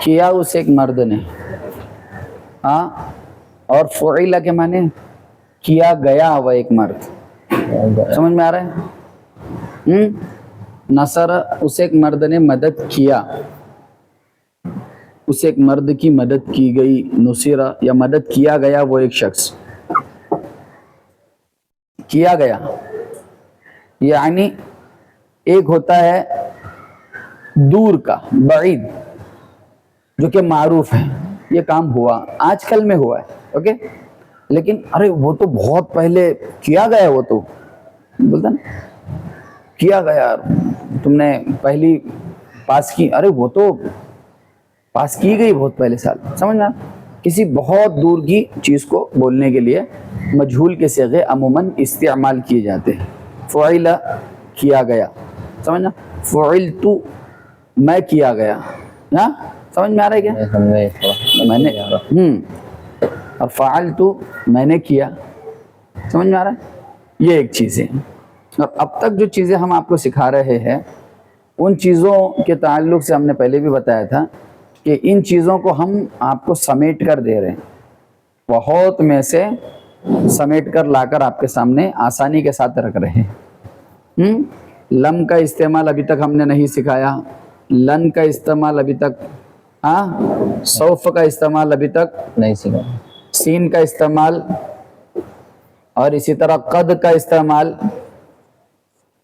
کیا اس ایک مرد نے، ہاں، اور فعیلہ کے معنی کیا گیا وہ ایک مرد. سمجھ میں آ رہا ہے؟ نصر اس ایک مرد نے مدد کیا، اس ایک مرد کی مدد کی گئی. نصیرہ یا مدد کیا گیا وہ ایک شخص، کیا گیا یعنی ایک ہوتا ہے دور کا، بعید، جو کہ معروف ہے، یہ کام ہوا، آج کل میں ہوا ہے، اوکے، لیکن ارے وہ تو بہت پہلے کیا گیا، وہ تو بولتا نا کیا گیا، تم نے پہلی پاس کی، ارے وہ تو پاس کی گئی بہت پہلے سال. سمجھنا کسی بہت دور کی چیز کو بولنے کے لیے مجہول کے صیغے عموماً استعمال کیے جاتے ہیں. فعل کیا گیا، سمجھنا، فعلت میں کیا گیا. ہاں سمجھ میں آ رہا ہے کیا؟ میں نے اور فعلت میں نے کیا. سمجھ میں آ رہا ہے؟ یہ ایک چیز ہے. اور اب تک جو چیزیں ہم آپ کو سکھا رہے ہیں ان چیزوں کے تعلق سے ہم نے پہلے بھی بتایا تھا کہ ان چیزوں کو ہم آپ کو سمیٹ کر دے رہے ہیں، بہت میں سے سمیٹ کر لا کر آپ کے سامنے آسانی کے ساتھ رکھ رہے ہیں. لم کا استعمال ابھی تک ہم نے نہیں سکھایا، لن کا استعمال ابھی تک، ہاں، سوف کا استعمال ابھی تک نہیں سکھایا، سین کا استعمال، اور اسی طرح قد کا استعمال،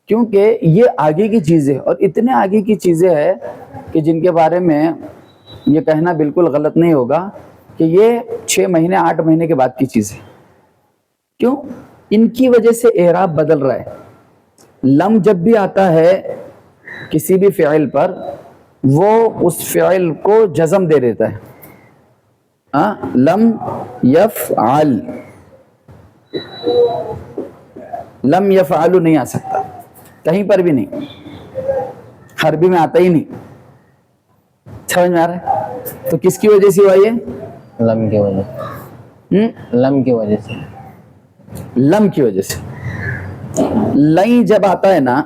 کیونکہ یہ آگے کی چیزیں اور اتنے آگے کی چیزیں ہیں کہ جن کے بارے میں یہ کہنا بالکل غلط نہیں ہوگا کہ یہ 6 مہینے 8 مہینے کے بعد کی چیز ہے. کیوں؟ ان کی وجہ سے اعراب بدل رہا ہے. لم جب بھی آتا ہے کسی بھی فعل پر وہ اس فعل کو جزم دے دیتا ہے. لم یفعل، لم یفعل نہیں آ سکتا کہیں پر بھی نہیں، عربی میں آتا ہی نہیں. سمجھ میں آ رہا ہے؟ تو کس کی وجہ سے ہوا یہ؟ لم کی وجہ سے، لم کی وجہ سے، لم کی وجہ سے. لن جب آتا ہے نا،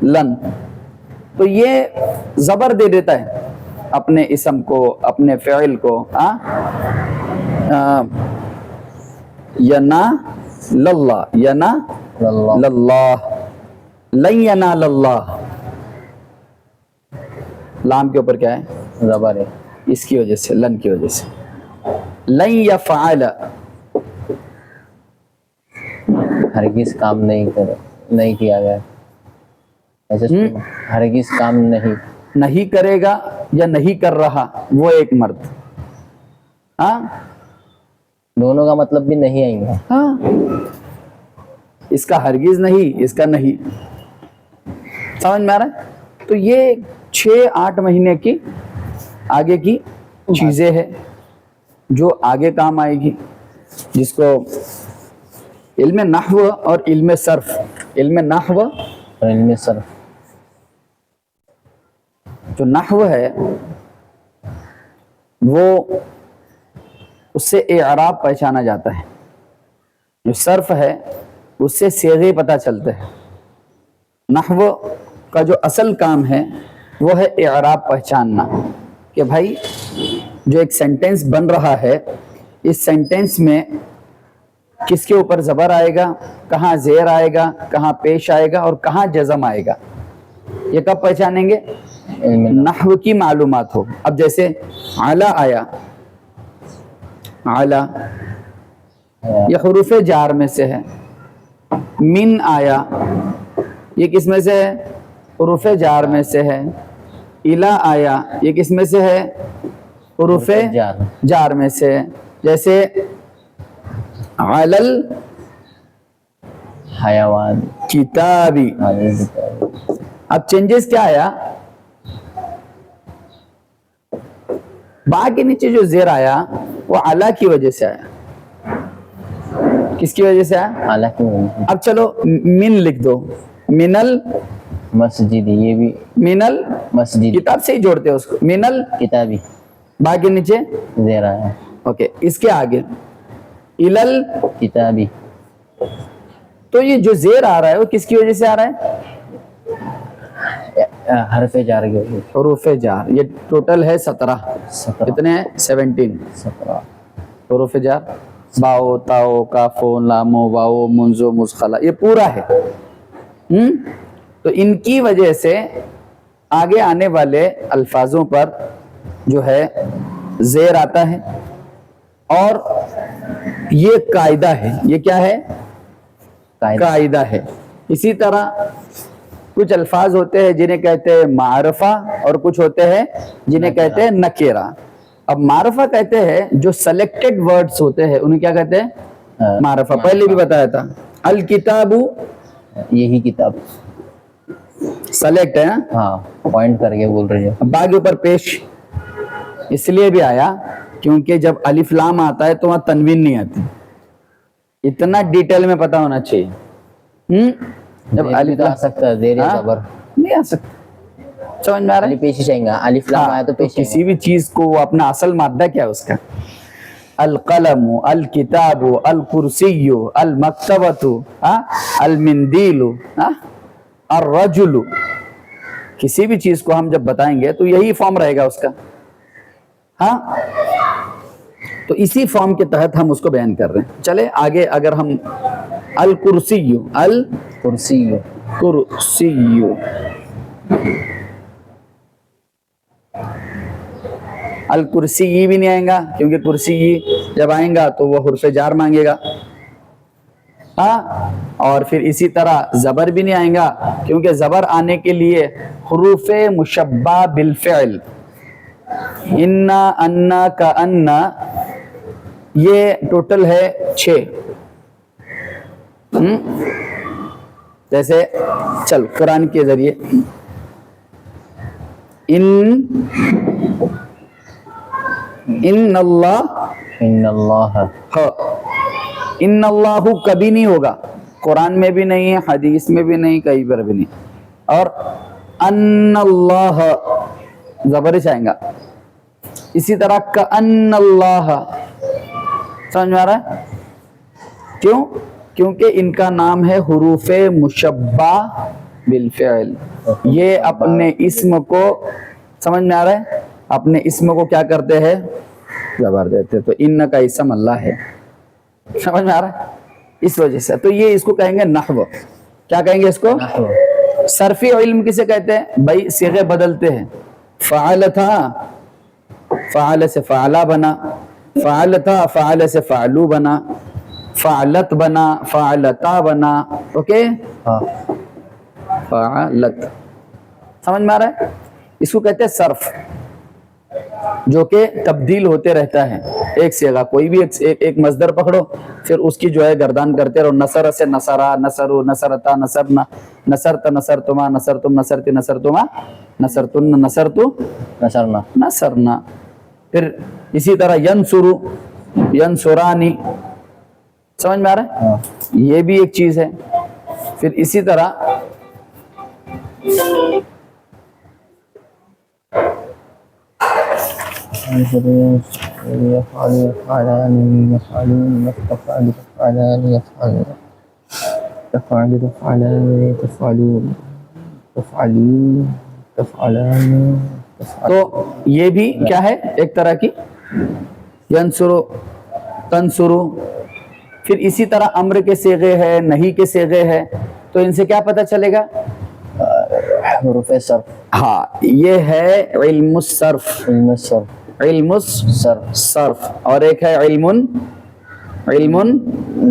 لن، تو یہ زبر دے دیتا ہے اپنے اسم کو، اپنے فعل کو. ینا للہ، ینا للہ، لن ینال اللہ، لام کے اوپر کیا ہے؟ زبر ہے، اس کی وجہ سے، لن کی وجہ سے. لن یفعل، ہرگز کام نہیں کیا گیا، ایسے ہرگز کام نہیں کرے گا یا نہیں کر رہا وہ ایک مرد. ہاں دونوں کا مطلب بھی نہیں آئیں گا. ہاں، اس کا ہرگز نہیں، اس کا نہیں. سمجھ میں آ رہا ہے؟ تو یہ 6-8 مہینے کی آگے کی چیزیں ہیں جو آگے کام آئے گی، جس کو علم نحو اور علم صرف، علم نحو اور علم صرف، جو نحو ہے وہ اس سے اعراب پہچانا جاتا ہے، جو صرف ہے اس سے صیغے پتہ چلتے ہیں. نحو کا جو اصل کام ہے وہ ہے اعراب پہچاننا، کہ بھائی جو ایک سینٹینس بن رہا ہے اس سینٹینس میں کس کے اوپر زبر آئے گا، کہاں زیر آئے گا، کہاں پیش آئے گا اور کہاں جزم آئے گا. یہ کب پہچانیں گے؟ نحو کی معلومات ہو. اب جیسے علی آیا، علی یہ حروف جار میں سے ہے. من آیا، یہ کس میں سے ہے؟ حروف جار میں سے ہے. الا آیا، یہ کس میں سے ہے؟ حروف جار میں سے ہے. جیسے علل حیوان، کتابی. اب چینجز کیا آیا؟ با کے نیچے جو زیر آیا وہ علا کی وجہ سے آیا. کس کی وجہ سے آیا؟ علا کی وجہ سے. اب چلو من لکھ دو، منل مسجد، یہ بھی منل مسجد، کتاب سے ہی جوڑتے ہیں اس کو، منل کتابی، با کے نیچے زیر آیا، اوکے. اس کے آگے الل کتابی. تو یہ جو زیر آ رہا ہے وہ کس کی وجہ سے آ رہا ہے؟ حرف جار کے ہوئے حروف جار، یہ ٹوٹل ہے 17. 17 کتنے ہیں؟ 17 17 حروف جار. باؤ تاؤ کافو لامو واؤ منزو مزخلا، یہ پورا ہے. تو ان کی وجہ سے آگے آنے والے الفاظوں پر جو ہے زیر آتا ہے. اور یہ قاعدہ ہے. یہ کیا ہے؟ قاعدہ ہے. اسی طرح کچھ الفاظ ہوتے ہیں جنہیں کہتے ہیں معرفہ، اور کچھ ہوتے ہیں جنہیں کہتے ہیں نکیرہ. اب معرفہ کہتے ہیں جو سلیکٹڈ ورڈز ہوتے ہیں انہیں کیا کہتے ہیں؟ معرفہ. پہلے بھی بتایا تھا. الکتاب یہی کتاب. سلیکٹ ہے نا؟ ہاں پوائنٹ کر کے بول رہی ہے. باغ اوپر پیش اس لیے بھی آیا کیونکہ جب الف لام آتا ہے تو وہاں تنوین نہیں آتی. اتنا ڈیٹیل میں پتا ہونا چاہیے. جب الف آ سکتا ہے زیر زبر نہیں آ سکتا. سمجھ میں آ رہا ہے؟ علی پیش چاہیے گا. الف لام آیا تو پیش کسی بھی چیز کو وہ اپنا اصل مادہ کیا ہے اس کا؟ القلم، الکتاب، الکرسی، المکتبۃ، المندیل، الرجل. کسی بھی چیز کو ہم جب بتائیں گے تو یہی فارم رہے گا اس کا. ہاں تو اسی فارم کے تحت ہم اس کو بیان کر رہے ہیں. چلے آگے. اگر ہم الکرسی، کرسی الکرسی، الکرسی بھی نہیں آئیں گا کیونکہ کرسی جب آئیں گا تو وہ حرف جار مانگے گا. ہاں اور پھر اسی طرح زبر بھی نہیں آئیں گا کیونکہ زبر آنے کے لیے حروف مشبہ بالفعل انا انا کا انا یہ ٹوٹل ہے 6. جیسے چل قرآن کے ذریعے ان اللہ ان اللہ کبھی نہیں ہوگا. قرآن میں بھی نہیں ہے، حدیث میں بھی نہیں، کہیں پر بھی نہیں. اور ان اللہ زبر سے آئیں گا. اسی طرح کأن اللہ. سمجھ میں آ رہا ہے؟ کیوں؟ کیونکہ ان کا نام ہے حروف مشبہ بالفعل. یہ اپنے اسم کو، سمجھ میں آ رہا ہے، اپنے اسم کو کیا کرتے ہیں؟ زبر دیتے. تو ان کا اسم اللہ ہے. سمجھ میں آ رہا ہے؟ اس وجہ سے تو یہ اس کو کہیں گے نحو. کیا کہیں گے اس کو؟ صرفی علم کسے کہتے ہیں؟ بھائی صیغے بدلتے ہیں. فعل تھا، فعل سے فعلا بنا. فعل تھا، فعل سے فعلو بنا. فعلت بنا، فعلتا بنا. اوکے، فعلت. سمجھ میں آ رہا ہے؟ اس کو کہتے ہیں صرف، جو کہ تبدیل ہوتے رہتا ہے. ایک صیغہ کوئی بھی ایک مصدر پکڑو، پھر اس کی جو ہے گردان کرتے رہو. نصر سے نصرا، نصرو، نصرتا، نصرنا، نصرت، نصرتما، نصرتم، نصرتی، نصرتما، نصرتن، نصرتو، نصرنا، نصرنا. پھر اسی طرح ینصرو، ینصرانی. سمجھ میں آ رہا ہے؟ یہ بھی ایک چیز ہے. پھر اسی طرح تو یہ بھی کیا ہے؟ ایک طرح کی ینصرو، تنصرو. پھر اسی طرح امر کے صیغے ہے، نہی کے صیغے ہے. تو ان سے کیا پتہ چلے گا؟ حروف صرف. ہاں یہ ہے علم الصرف. علم الصرف، علم الصرف. اور ایک ہے علم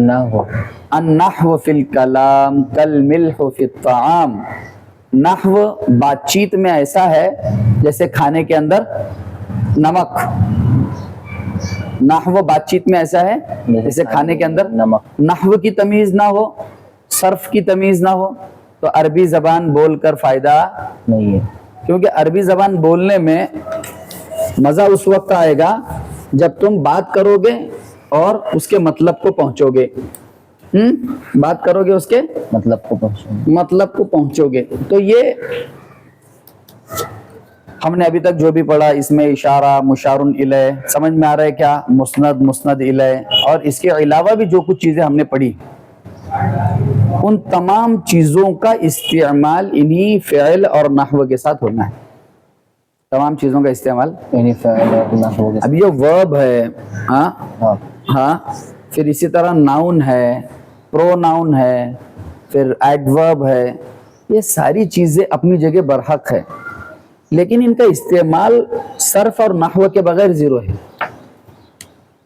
نحو. النحو فی الکلام کالملح فی الطعام. نحو بات چیت میں ایسا ہے جیسے کھانے کے اندر نمک. نحو بات چیت میں ایسا ہے جیسے کھانے کے اندر نمک. نحو کی تمیز نہ ہو، صرف کی تمیز نہ ہو تو عربی زبان بول کر فائدہ نہیں ہے. کیونکہ عربی زبان بولنے میں مزہ اس وقت آئے گا جب تم بات کرو گے اور اس کے مطلب کو پہنچو گے. بات کرو گے اس کے مطلب کو پہنچو گے. تو یہ ہم نے ابھی تک جو بھی پڑھا اس میں اشارہ، مشار الیہ، سمجھ میں آ رہا ہے کیا؟ مسند، مسند الیہ، اور اس کے علاوہ بھی جو کچھ چیزیں ہم نے پڑھی ان تمام چیزوں کا استعمال انہی فعل اور نحو کے ساتھ ہونا ہے. تمام چیزوں کا استعمال. یعنی فعل اور نحو کے اب یہ ورب ہے ہاں ساتھ. ہاں، پھر اسی طرح ناؤن ہے، پرو ناؤن ہے، پھر ایڈورب ہے. یہ ساری چیزیں اپنی جگہ برحق ہے، لیکن ان کا استعمال صرف اور نحو کے بغیر زیرو ہے.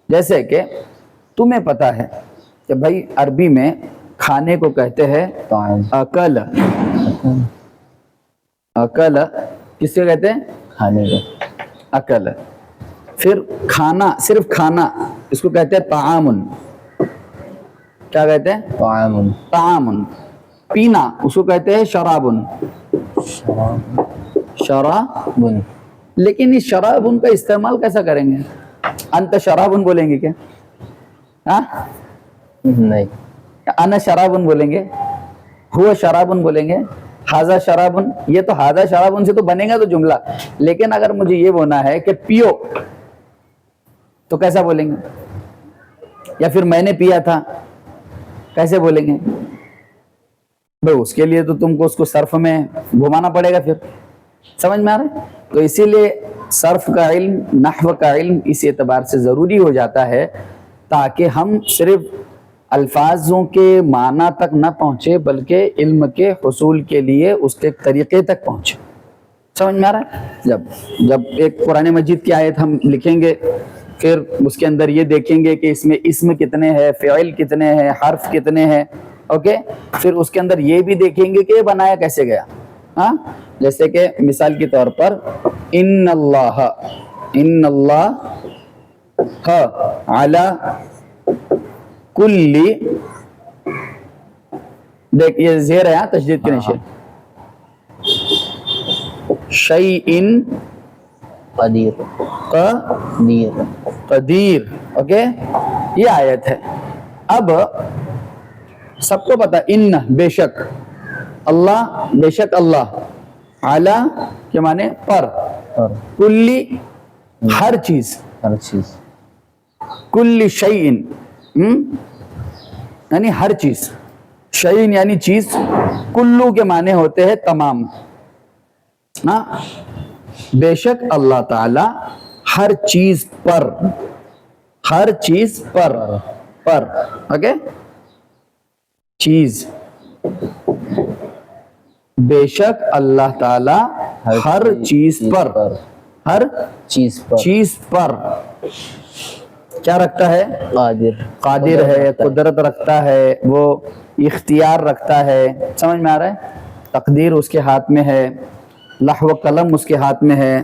جیسے کہ تمہیں پتا ہے کہ بھائی عربی میں کھانے کو کہتے ہیں طعام. اکل. اکل کس سے کہتے ہیں؟ کھانے کا. اکل. پھر کھانا، صرف کھانا، اس کو کہتے ہیں طعامن. کیا کہتے ہیں؟ طعام. طعامن. پینا اس کو کہتے ہیں شرابن. شراب. شرابن. لیکن اس شرابن کا استعمال کیسا کریں گے؟ انت شرابن بولیں گے کیا؟ ہاں، نہیں. انا شرابن بولیں گے، ہوا شرابن بولیں گے، ہاذا شرابن. یہ تو ہاذا شرابن سے تو بنے گا تو جملہ، لیکن اگر مجھے یہ بولنا ہے کہ پیو تو کیسا بولیں گے؟ یا پھر میں نے پیا تھا کیسے بولیں گے؟ بھائی اس کے لیے تو تم کو اس کو صرف میں گھمانا پڑے گا. پھر سمجھ میں آ رہا ہے؟ تو اسی لیے صرف کا علم، نحو کا علم اس اعتبار سے ضروری ہو جاتا ہے تاکہ ہم صرف الفاظوں کے معنی تک نہ پہنچے بلکہ علم کے حصول کے لیے اس کے طریقے تک پہنچے. سمجھ میں آ رہا ہے؟ جب ایک قرآن مجید کی آیت ہم لکھیں گے، پھر اس کے اندر یہ دیکھیں گے کہ اس میں اسم کتنے ہیں، فعل کتنے ہیں، حرف کتنے ہیں. اوکے، پھر اس کے اندر یہ بھی دیکھیں گے کہ یہ بنایا کیسے گیا. ہاں، جیسے کہ مثال کے طور پر ان اللہ علی کل، دیکھ یہ زیر ہے تشدید کے نیچے، شیئن قدیر. قدیر. قدیر. اوکے، یہ آیت ہے. اب سب کو پتا ان بے شک، اللہ بے شک اللہ، علی کے معنی پر، اور کلی ہر چیز، ہر چیز. کل شیئن یعنی ہر چیز، شیئن یعنی چیز، کلو کے معنی ہوتے ہیں تمام. ہاں، بے شک اللہ تعالی ہر چیز پر، ہر چیز پر، پر. اوکے، چیز، بے شک اللہ تعالی ہر چیز پر، ہر چیز پر. چیز پر کیا رکھتا ہے؟ قادر. قادر ہے، قدرت رکھتا ہے، وہ اختیار رکھتا ہے. سمجھ میں آ رہا ہے؟ تقدیر اس کے ہاتھ میں ہے، لوح و قلم اس کے ہاتھ میں ہے.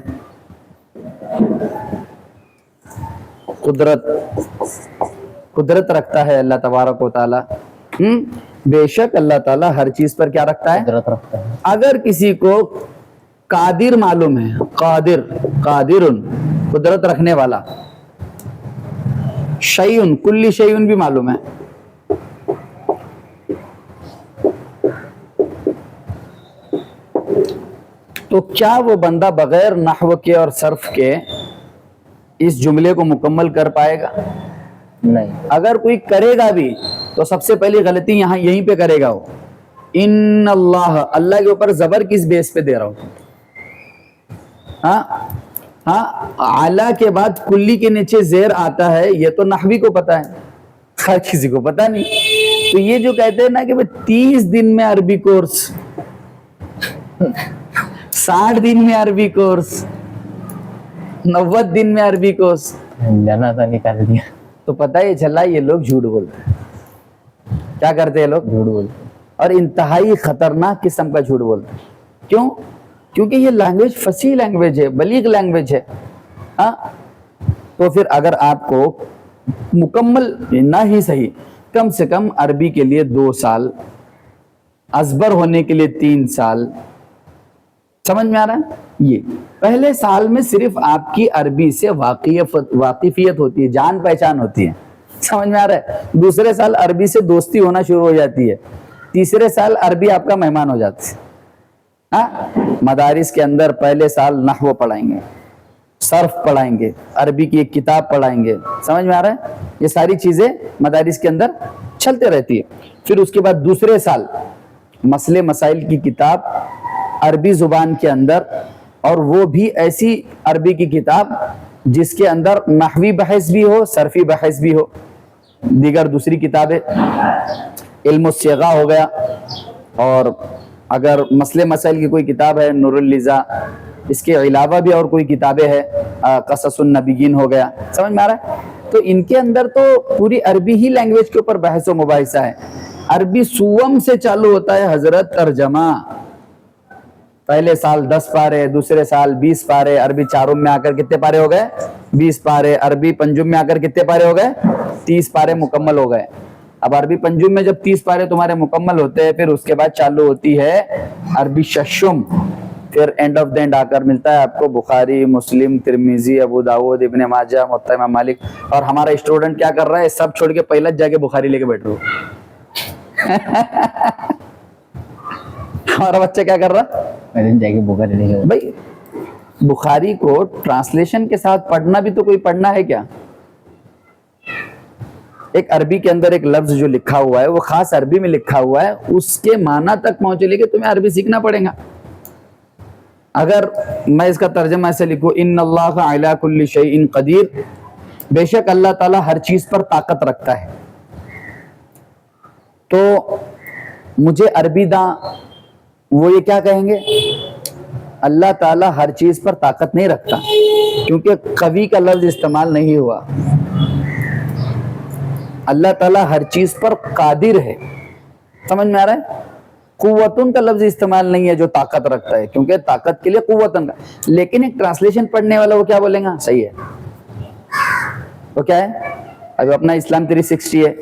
قدرت رکھتا ہے اللہ تبارک و تعالی. بے شک اللہ تعالیٰ ہر چیز پر کیا رکھتا ہے؟ قدرت رکھتا ہے. اگر کسی کو قادر معلوم ہے، قادر، قادرن قدرت رکھنے والا، شیئن کلی شیئن بھی معلوم ہے، تو کیا وہ بندہ بغیر نحو کے اور صرف کے اس جملے کو مکمل کر پائے گا؟ نہیں. اگر کوئی کرے گا بھی تو سب سے پہلی غلطی یہاں یہیں پہ کرے گا وہ. ان اللہ، اللہ کے اوپر زبر کس بیس پہ دے رہا ہوں؟ ہاں ہاں، اعلیٰ کے بعد کلی کے نیچے زیر آتا ہے، یہ تو نحوی کو پتا ہے، ہر کسی کو پتا نہیں. تو یہ جو کہتے ہیں نا کہ 30 دن میں عربی کورس، 60 دن میں عربی کورس، 90 دن میں عربی کورس، جانا تھا نکال دیا. تو پتہ یہ چلا یہ لوگ جھوٹ بولتے ہیں. کیا کرتے ہیں لوگ؟ جھوٹ بولتے. اور انتہائی خطرناک قسم کا جھوٹ بولتے ہیں. کیوں؟ کیونکہ یہ لینگویج فصیح لینگویج ہے، بلیغ لینگویج ہے. ہاں، تو پھر اگر آپ کو مکمل نہ ہی صحیح، کم سے کم عربی کے لیے 2 سال، ازبر ہونے کے لیے 3 سال، سمجھ میں آ رہا ہے؟ یہ پہلے سال میں صرف آپ کی عربی سے واقفیت ہوتی ہے، جان پہچان ہوتی ہے، سمجھ میں آ رہا ہے؟ دوسرے سال عربی سے دوستی ہونا شروع ہو جاتی ہے، تیسرے سال عربی آپ کا مہمان ہو جاتی ہے. ہاں، مدارس کے اندر پہلے سال نحو پڑھائیں گے، صرف پڑھائیں گے، عربی کی ایک کتاب پڑھائیں گے، سمجھ میں آ رہا ہے؟ یہ ساری چیزیں مدارس کے اندر چلتے رہتی ہے. پھر اس کے بعد دوسرے سال مسئلے مسائل کی کتاب عربی زبان کے اندر, اور وہ بھی ایسی عربی کی کتاب جس کے اندر نحوی بحث بھی ہو, صرفی بحث بھی ہو. دیگر دوسری کتابیں علم الصیغہ ہو گیا, اور اگر مسئلے مسائل کی کوئی کتاب ہے نور اللذا, اس کے علاوہ بھی اور کوئی کتابیں ہیں, قصص النبیین ہو گیا. سمجھ میں آ رہا ہے؟ تو ان کے اندر تو پوری عربی ہی لینگویج کے اوپر بحث و مباحثہ ہے. عربی سوم سے چالو ہوتا ہے حضرت ترجمہ. پہلے سال 10 پارے, دوسرے سال 20 پارے, عربی چارم میں آ کر کتنے پارے ہو گئے؟ 20 پارے. عربی پنجم میں آ کر کتنے پارے ہو گئے؟ 30 پارے مکمل ہو گئے. اب عربی پنجم میں جب 30 پارے تمہارے مکمل ہوتے ہیں, پھر اس کے بعد چالو ہوتی ہے عربی ششم. پھر اینڈ آف دا اینڈ آ کر ملتا ہے آپ کو بخاری, مسلم, ترمذی, ابو داؤد, ابن ماجہ, موطا امام مالک. اور ہمارا اسٹوڈنٹ کیا کر رہا ہے؟ سب چھوڑ کے پہلے جا کے بخاری لے کے بیٹھ رہا ہو. ہمارا بچہ کیا کر رہا؟ بھائی بخاری کو ٹرانسلیشن کے ساتھ پڑھنا بھی تو کوئی پڑھنا ہے کیا؟ ایک عربی کے اندر ایک لفظ جو لکھا ہوا ہے وہ خاص عربی میں لکھا ہوا ہے, اس کے معنی تک پہنچے لے کے تمہیں عربی سیکھنا پڑے گا. اگر میں اس کا ترجمہ ایسے لکھوں, ان اللہ علی کل شیء قدیر, بے شک اللہ تعالیٰ ہر چیز پر طاقت رکھتا ہے, تو مجھے عربی داں وہ یہ کیا کہیں گے؟ اللہ تعالیٰ ہر چیز پر طاقت نہیں رکھتا, کیونکہ قوی کا لفظ استعمال نہیں ہوا. اللہ تعالیٰ ہر چیز پر قادر ہے. سمجھ میں آ رہا ہے؟ قوتن کا لفظ استعمال نہیں ہے جو طاقت رکھتا ہے, کیونکہ طاقت کے لیے قوتن کا. لیکن ایک ٹرانسلیشن پڑھنے والا وہ کیا بولیں گا؟ صحیح ہے. وہ کیا ہے؟ ابھی اپنا اسلام 360 ہے,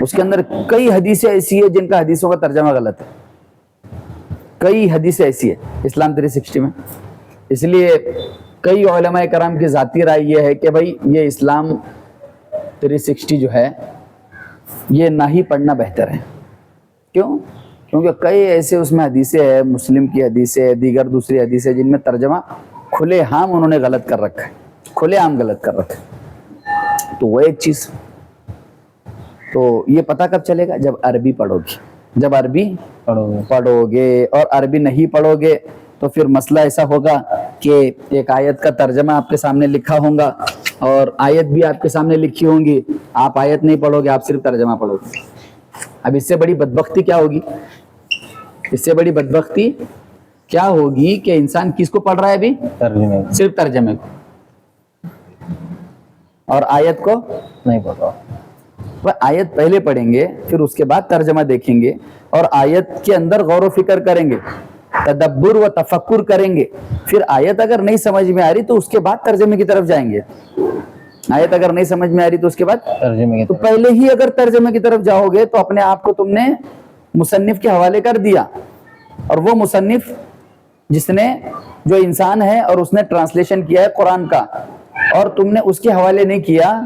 اس کے اندر کئی حدیثیں ایسی ہیں جن کا حدیثوں کا ترجمہ غلط ہے. کئی حدیثیں ایسی ہے اسلام 360 میں. اس لیے کئی علماء کرام کی ذاتی رائے یہ ہے کہ بھائی یہ اسلام 360 جو ہے یہ نہ ہی پڑھنا بہتر ہے. کیوں؟ کیونکہ کئی ایسے اس میں حدیثیں ہیں, مسلم کی حدیثیں, دیگر دوسری حدیثیں, جن میں ترجمہ کھلے عام انہوں نے غلط کر رکھا ہے, کھلے عام غلط کر رکھا ہے. تو وہ ایک چیز. تو یہ پتہ کب چلے گا؟ جب عربی پڑھو گے. جب عربی پڑھو گے, اور عربی نہیں پڑھو گے تو پھر مسئلہ ایسا ہوگا کہ ایک آیت کا ترجمہ آپ کے سامنے لکھا ہوگا اور آیت بھی آپ کے سامنے لکھی ہوں گی, آپ آیت نہیں پڑھو گے, آپ صرف ترجمہ پڑھو گے. اب اس سے بڑی بدبختی کیا ہوگی؟ اس سے بڑی بدبختی کیا ہوگی کہ انسان کس کو پڑھ رہا ہے ابھی؟ ترجمے. صرف ترجمے کو, اور آیت کو نہیں پڑھا. آیت پہلے پڑھیں گے, پھر اس کے بعد ترجمہ دیکھیں گے, اور آیت کے اندر غور و فکر کریں گے, تدبر و تفکر کریں گے. پھر آیت اگر نہیں سمجھ میں آ رہی تو اس کے بعد ترجمے کی طرف جائیں گے. آیت اگر نہیں سمجھ میں آ رہی تو اس کے بعد ترجمے کی تو طرف. پہلے ہی اگر ترجمے کی طرف جاؤ گے تو اپنے آپ کو تم نے مصنف کے حوالے کر دیا, اور وہ مصنف جس نے جو انسان ہے اور اس نے ٹرانسلیشن کیا ہے قرآن کا, اور تم نے اس کے حوالے نہیں کیا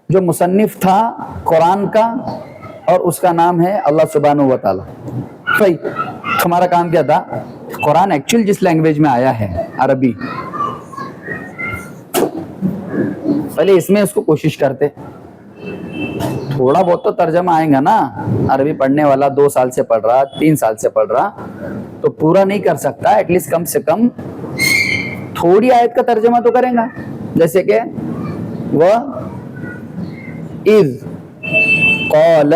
جو مصنف تھا قرآن کا, اور اس کا نام ہے اللہ سبحانہ و تعالی. صحیح. تمہارا کام کیا تھا؟ قرآن ایکچوئل جس لینگویج میں آیا ہے عربی, پہلے اس میں اس کو کوشش کرتے. تھوڑا بہت تو ترجمہ آئے گا نا. عربی پڑھنے والا 2 سال سے پڑھ رہا, 3 سال سے پڑھ رہا, تو پورا نہیں کر سکتا, ایٹ لیسٹ کم سے کم تھوڑی آیت کا ترجمہ تو کریں گا. جیسے کہ وہ اذ قال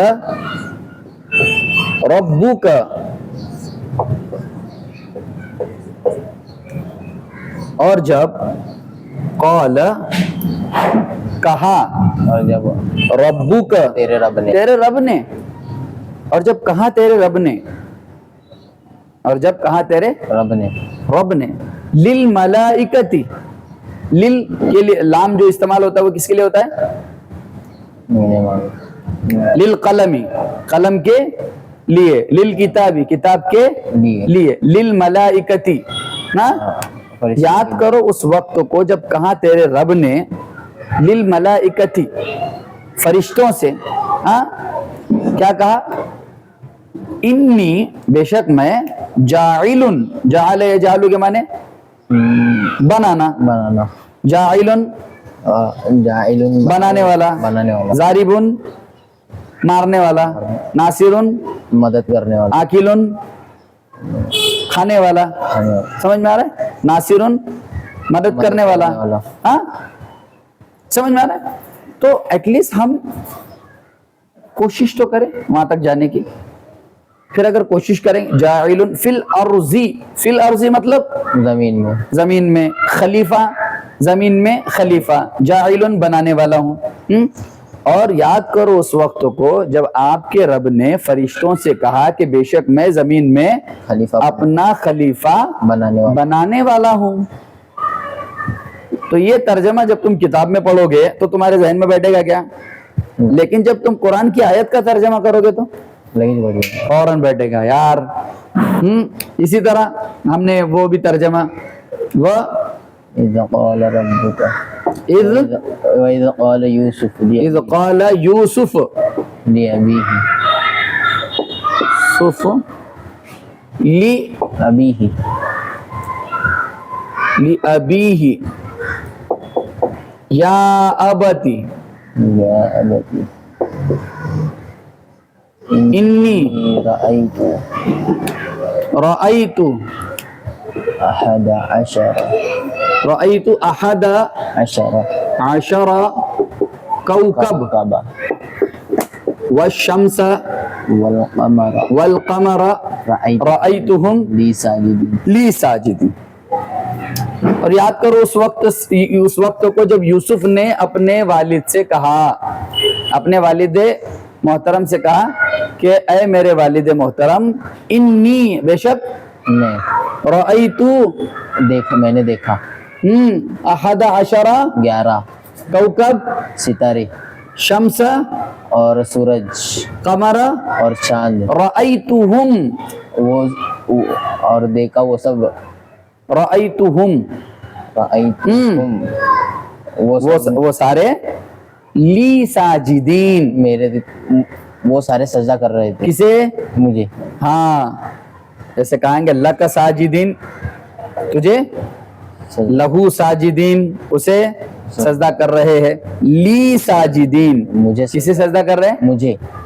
ربک, اور جب قال کہا, اور جب ربک تیرے رب نے, تیرے رب نے, اور جب کہا تیرے رب نے, اور جب کہا تیرے رب نے, للملائکتی, لل کے لیے لام جو استعمال ہوتا ہے وہ کس کے لیے ہوتا ہے؟ للقلمی, قلم کے لیے, للکتابی, کتاب کے لیے, للملائکتی نا. یاد کرو اس وقت کو جب کہا تیرے رب نے للملائکتی, فرشتوں سے, ہاں کیا کہا؟ انی, بے شک میں, جاعلن, جعل یجعل کے معنی بنانا, جاعلن جاعلن بنانے والا, بنانے والا, ضاربن مارنے والا. ناصرن مدد کرنے والا. آکلن کھانے والا. سمجھ میں آ رہا ہے؟ ناصرن مدد کرنے والا. ہاں سمجھ میں آ رہا ہے؟ تو ایٹ لیسٹ ہم کوشش تو کریں وہاں تک جانے کی. پھر اگر کوشش کریں جاعل فی الارض مطلب زمین میں. زمین میں. خلیفہ زمین میں خلیفہ. جاعل بنانے والا ہوں. اور یاد کرو اس وقت کو جب آپ کے رب نے فرشتوں سے کہا کہ بے شک میں زمین میں خلیفہ اپنا خلیفہ بنانے والا ہوں. تو یہ ترجمہ جب تم کتاب میں پڑھو گے تو تمہارے ذہن میں بیٹھے گا کیا؟ لیکن جب تم قرآن کی آیت کا ترجمہ کرو گے تو فوراً بیٹھے گا یار. اسی طرح ہم نے وہ بھی ترجمہ اذ قال ربک وَإِذْ قال یوسف اذ قال یوسف لأبیہ لأبیہ یا ابتی انی رأیت احد عشر کوكب والشمس والقمر رأیتهم لی ساجدین. اور یاد کرو اس وقت کو جب یوسف نے اپنے والد سے کہا, اپنے والد محترم سے کہا کہ اے میرے والد محترم انی بے شک رأیتو میں نے دیکھا احد عشر 11 کوكب ستارے شمس اور سورج قمر اور چاند رأیتهم وہ اور دیکھا وہ سب رأیتهم وہ سارے لی ساجدین میرے وہ سارے سجدہ کر رہے تھے. کسے؟ مجھے. ہاں جیسے کہیں گے اللہ کا ساجدین تجھے لہو ساجدین اسے سجدہ کر رہے ہیں. لی ساجدین مجھے کسے سجدہ کر رہے ہیں؟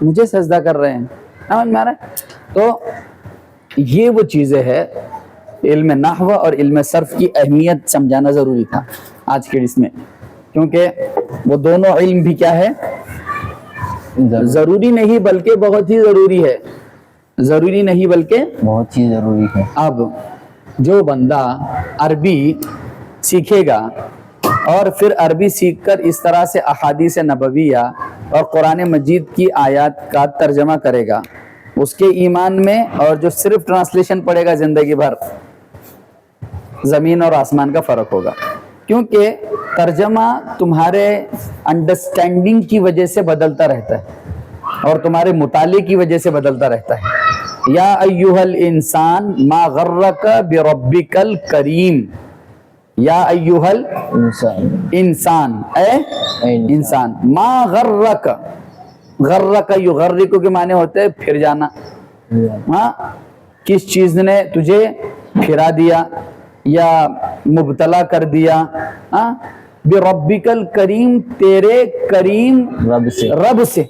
مجھے سجدہ کر رہے ہیں. سمجھ میں آ رہا ہے؟ تو یہ وہ چیزیں ہیں. علم نحو اور علم صرف کی اہمیت سمجھانا ضروری تھا آج کے اس میں, کیونکہ وہ دونوں علم بھی کیا ہے ضروری نہیں بلکہ بہت ہی ضروری ہے. ضروری نہیں بلکہ بہت ہی ضروری ہے. اب جو بندہ عربی سیکھے گا اور پھر عربی سیکھ کر اس طرح سے احادیث نبویہ اور قرآن مجید کی آیات کا ترجمہ کرے گا, اس کے ایمان میں اور جو صرف ٹرانسلیشن پڑھے گا زندگی بھر زمین اور آسمان کا فرق ہوگا. کیونکہ ترجمہ تمہارے انڈرسٹینڈنگ کی وجہ سے بدلتا رہتا ہے اور تمہارے مطالعے کی وجہ سے بدلتا رہتا ہے. یا ایھا الانسان ما غرک بربک الکریم. یا ایھا الانسان اے انسان. ما غرک, غرک یغرک کے معنی ہوتے ہیں پھر جانا. ہاں کس چیز نے تجھے پھرا دیا یا مبتلا کر دیا؟ بربک الکریم, تیرے کریم رب سے.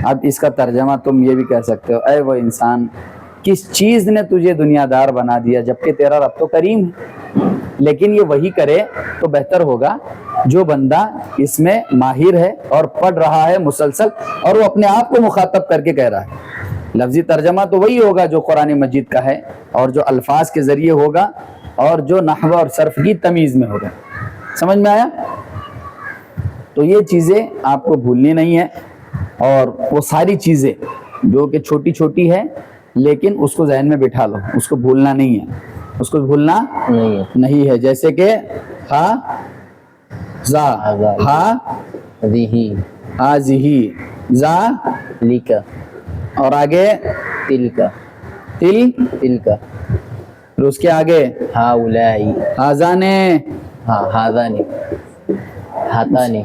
اب اس کا ترجمہ تم یہ بھی کہہ سکتے ہو اے وہ انسان کس چیز نے تجھے دنیا دار بنا دیا جبکہ تیرا رب تو کریم ہے. لیکن یہ وہی کرے تو بہتر ہوگا جو بندہ اس میں ماہر ہے اور پڑھ رہا ہے مسلسل اور وہ اپنے آپ کو مخاطب کر کے کہہ رہا ہے. لفظی ترجمہ تو وہی ہوگا جو قرآن مجید کا ہے اور جو الفاظ کے ذریعے ہوگا اور جو نحو اور صرف کی تمیز میں ہوگا. سمجھ میں آیا؟ تو یہ چیزیں آپ کو بھولنی نہیں ہے, اور وہ ساری چیزیں جو کہ چھوٹی چھوٹی ہے لیکن اس کو ذہن میں بٹھا لو, اس کو بھولنا نہیں ہے, اس کو بھولنا نہیں ہے. جیسے کہ ہا زا, ہا ذی, ہازہی, زا لکا, اور آگے تل کا, تل کا, پھر اس کے آگے ہاؤلائی, ہازانے, ہاں ہاذانی, ہاتانی,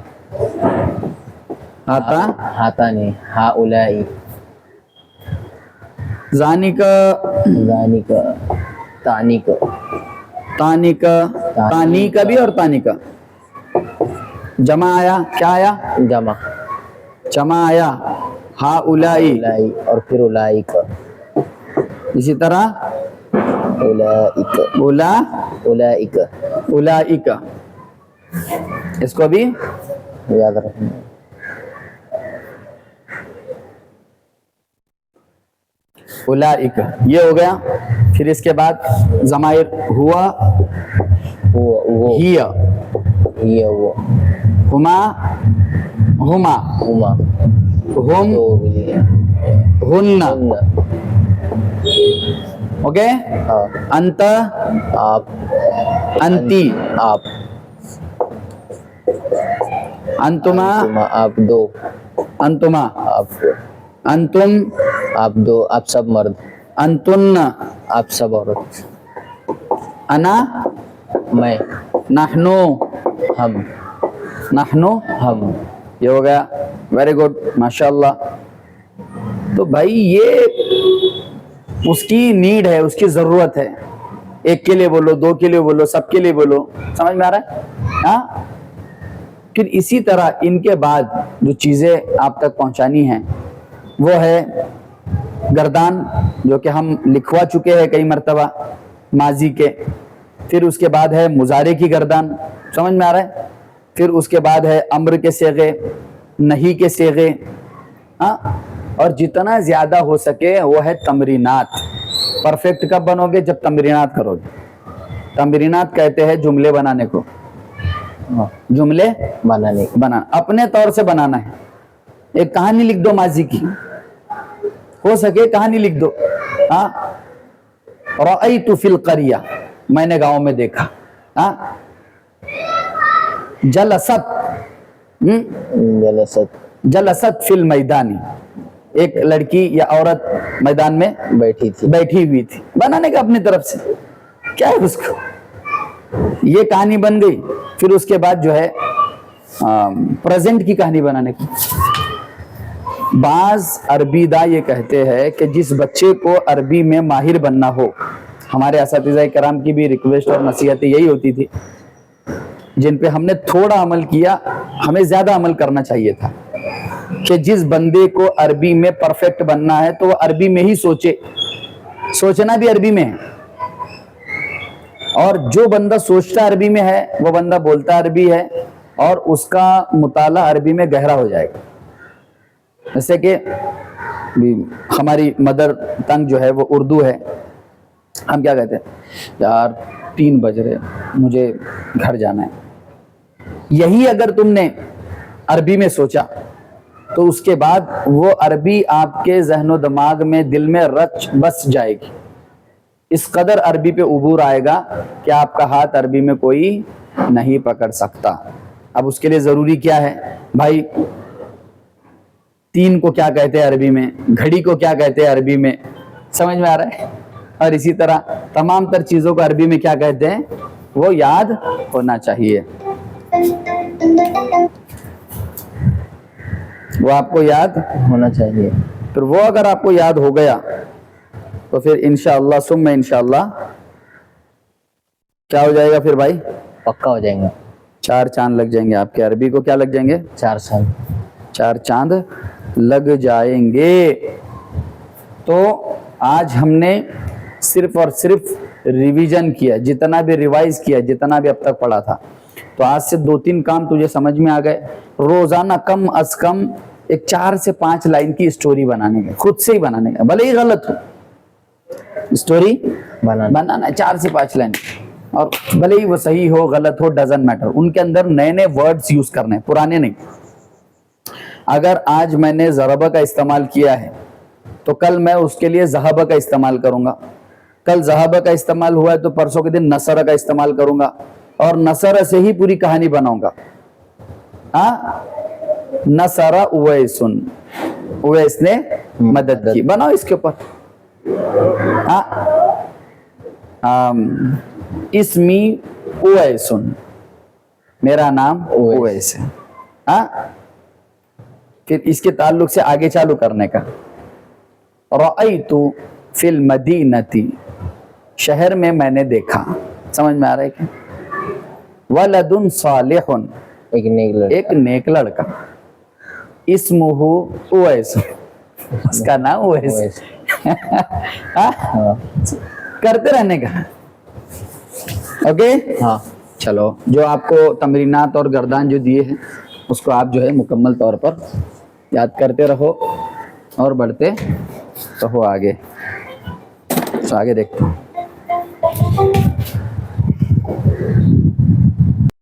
ہاتا, ہاتانی, ہاؤلائی, زانی کا, زانی کا, تانی کا, تانی کا, تانی کا بھی اور تانی کا. جمع آیا, کیا آیا؟ جمع, جمع آیا ہا الائی، اولائی اور پھر اولائی کا، اسی طرح اولائک اولا اولائک اولائک، اس کو بھی یاد رکھنا. اولائک یہ ہو گیا. پھر اس کے بعد ضمائر ہوا، وہ ہی، یہ وہ ہما، ہما، ہما ہم، دو ملی ہن، ہن اوکے. ہاں انت، آپ انتی، آپ انتما، انتما آپ دو انتما، آپ دو انتم، آپ دو آپ سب مرد انتن، آپ سب عورت انا، میں نحنو، ہم نحنو، ہم یہ ہو گیا. ویری گڈ، ماشاء اللہ. تو بھائی یہ اس کی نیڈ ہے، اس کی ضرورت ہے. ایک کے لیے بولو، دو کے لیے بولو، سب کے لیے بولو. سمجھ میں آ رہا ہے؟ ہاں. پھر اسی طرح ان کے بعد جو چیزیں آپ تک پہنچانی ہیں وہ ہے گردان، جو کہ ہم لکھوا چکے ہیں کئی مرتبہ ماضی کے. پھر اس کے بعد ہے مضارع کی گردان، سمجھ میں آ رہا ہے؟ پھر اس کے بعد ہے امر کے صیغے، نہیں کے صیغے، ہاں. اور جتنا زیادہ ہو سکے وہ ہے تمرینات. پرفیکٹ کب بنو گے؟ جب تمرینات کرو گے. تمرینات کہتے ہیں جملے بنانے کو. جملے بنانے بنا اپنے طور سے بنانا ہے. ایک کہانی لکھ دو ماضی کی، ہو سکے کہانی لکھ دو. ہاں، رأیت فی القریہ، میں نے گاؤں میں دیکھا. ہاں، جلست، جلست جلست فی المیدانی، ایک لڑکی یا عورت میدان میں بیٹھی تھی بیٹھی ہوئی تھی. بنانے کا اپنی طرف سے، کیا ہے اس کو، یہ کہانی بن گئی. پھر اس کے بعد جو ہے پریزنٹ کی کہانی بنانے کی. بعض عربی داں یہ کہتے ہیں کہ جس بچے کو عربی میں ماہر بننا ہو، ہمارے اساتذہ کرام کی بھی ریکویسٹ اور نصیحت یہی ہوتی تھی، جن پہ ہم نے تھوڑا عمل کیا، ہمیں زیادہ عمل کرنا چاہیے تھا، کہ جس بندے کو عربی میں پرفیکٹ بننا ہے تو وہ عربی میں ہی سوچے. سوچنا بھی عربی میں ہے، اور جو بندہ سوچتا عربی میں ہے وہ بندہ بولتا عربی ہے، اور اس کا مطالعہ عربی میں گہرا ہو جائے گا. جیسے کہ ہماری مدر ٹنگ جو ہے وہ اردو ہے. ہم کیا کہتے ہیں؟ یار 3 بج رہے، مجھے گھر جانا ہے. یہی اگر تم نے عربی میں سوچا تو اس کے بعد وہ عربی آپ کے ذہن و دماغ میں، دل میں رچ بس جائے گی. اس قدر عربی پہ عبور آئے گا کہ آپ کا ہاتھ عربی میں کوئی نہیں پکڑ سکتا. اب اس کے لیے ضروری کیا ہے بھائی؟ 3 کو کیا کہتے ہیں عربی میں، گھڑی کو کیا کہتے ہیں عربی میں، سمجھ میں آ رہا ہے؟ اور اسی طرح تمام تر چیزوں کو عربی میں کیا کہتے ہیں وہ یاد ہونا چاہیے. وہ آپ کو یاد ہونا چاہیے. پھر وہ اگر آپ کو یاد ہو گیا تو پھر انشاءاللہ ثم انشاءاللہ کیا ہو جائے گا پھر بھائی؟ پکا ہو جائیں گا. 4 چاند لگ جائیں گے آپ کے. عربی کو کیا لگ جائیں گے؟ 4 سال 4 چاند لگ جائیں گے. تو آج ہم نے صرف اور صرف ریویژن کیا، جتنا بھی ریوائز کیا، جتنا بھی اب تک پڑھا تھا. تو آج سے 2-3 کام تجھے سمجھ میں آ گئے. روزانہ کم از کم ایک 4 سے 5 لائن کی اسٹوری بنانے کا، خود سے ہی بنانے کا، بھلے ہی غلط ہو. اسٹوری بنانا 4 سے 5 لائن، اور بھلے ہی وہ صحیح ہو غلط ہو ڈزنٹ میٹر. ان کے اندر نئے نئے ورڈز یوز کرنے، پرانے نہیں. اگر آج میں نے ضربہ کا استعمال کیا ہے تو کل میں اس کے لیے ذہبہ کا استعمال کروں گا. کل ذہبہ کا استعمال ہوا ہے تو پرسوں کے دن نصرہ کا استعمال کروں گا، اور نصرہ سے ہی پوری کہانی بناؤں گا. ہاں، نصرہ اویسن، اویس نے مدد کی، بناؤ اس کے اوپر. ہاں، اسمی اویسن، میرا نام اویس ہے. ہاں، پھر اس کے تعلق سے آگے چالو کرنے کا. رأیت فی المدینتی، شہر میں میں نے دیکھا. سمجھ میں آ رہا ہے کہ ولد صالح، ایک نیک لڑکا. ایک نیک لڑکا. اسمہ اویس، اس کا نام اویس اویس۔ ہاں؟ ہاں کرتے رہنے کا. اوکے. ہاں چلو جو آپ کو تمرینات اور گردان جو دیے ہیں اس کو آپ جو ہے مکمل طور پر یاد کرتے رہو اور بڑھتے رہو آگے. تو آگے دیکھتے ہیں.